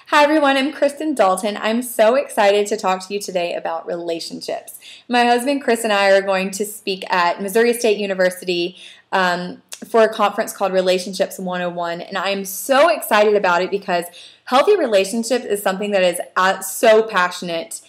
Hi everyone, I'm Kristen Dalton. I'm so excited to talk to you today about relationships. My husband Chris and I are going to speak at Missouri State University for a conference called Relationships 101, and I'm so excited about it because healthy relationships is something that is so passionate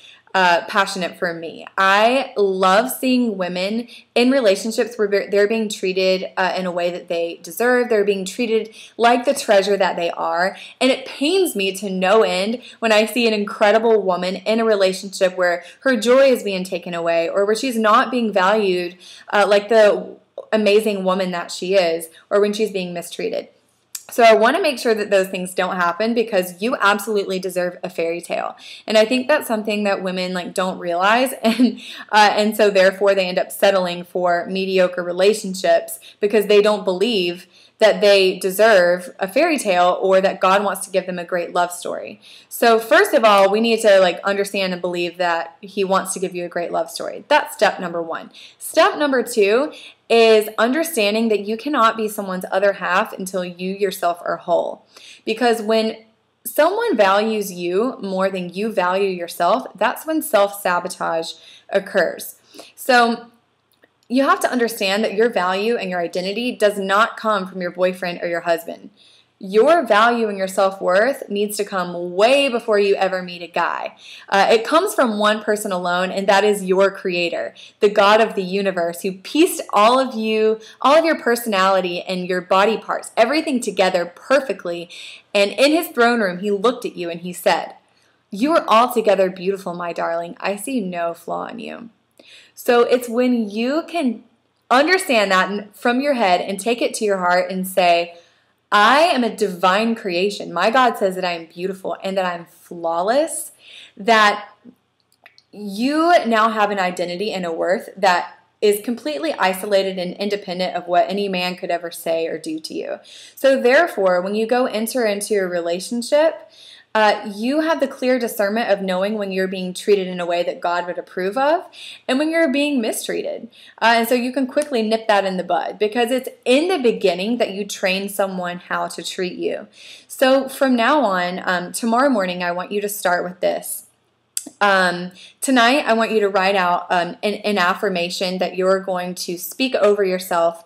for me. I love seeing women in relationships where they're being treated in a way that they deserve. They're being treated like the treasure that they are. And it pains me to no end when I see an incredible woman in a relationship where her joy is being taken away or where she's not being valued like the amazing woman that she is, or when she's being mistreated. So I want to make sure that those things don't happen because you absolutely deserve a fairy tale. And I think that's something that women don't realize, and so therefore they end up settling for mediocre relationships because they don't believe that they deserve a fairy tale or that God wants to give them a great love story. So first of all, we need to understand and believe that He wants to give you a great love story. That's step number one. Step number two is understanding that you cannot be someone's other half until you yourself are whole. Because when someone values you more than you value yourself, that's when self-sabotage occurs. So you have to understand that your value and your identity does not come from your boyfriend or your husband. Your value and your self-worth needs to come way before you ever meet a guy. It comes from one person alone, and that is your Creator, the God of the universe, who pieced all of your personality and your body parts, everything together perfectly. And in His throne room, He looked at you and He said, "You are altogether beautiful, my darling. I see no flaw in you." So it's when you can understand that from your head and take it to your heart and say, I am a divine creation. My God says that I am beautiful and that I'm flawless, that you now have an identity and a worth that is completely isolated and independent of what any man could ever say or do to you. So therefore, when you go enter into a relationship, you have the clear discernment of knowing when you're being treated in a way that God would approve of and when you're being mistreated. And so you can quickly nip that in the bud because it's in the beginning that you train someone how to treat you. So from now on, tomorrow morning, I want you to start with this. Tonight, I want you to write out an affirmation that you're going to speak over yourself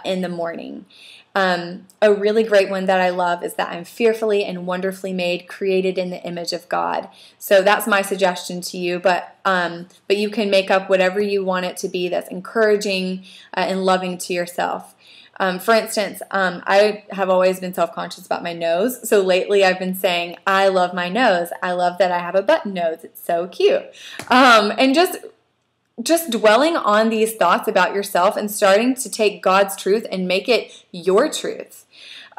in the morning. A really great one that I love is that I'm fearfully and wonderfully made, created in the image of God. So that's my suggestion to you, but you can make up whatever you want it to be that's encouraging and loving to yourself. For instance, I have always been self-conscious about my nose, so lately I've been saying, I love my nose. I love that I have a button nose. It's so cute. And just dwelling on these thoughts about yourself and starting to take God's truth and make it your truth.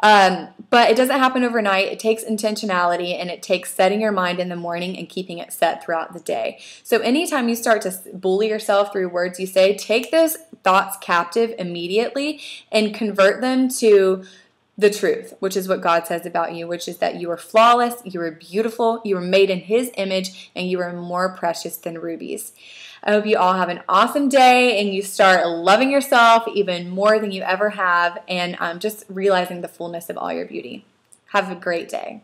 But it doesn't happen overnight. It takes intentionality, and it takes setting your mind in the morning and keeping it set throughout the day. So anytime you start to bully yourself through words you say, take those thoughts captive immediately and convert them to the truth, which is what God says about you, which is that you are flawless, you are beautiful, you are made in His image, and you are more precious than rubies. I hope you all have an awesome day and you start loving yourself even more than you ever have and just realizing the fullness of all your beauty. Have a great day.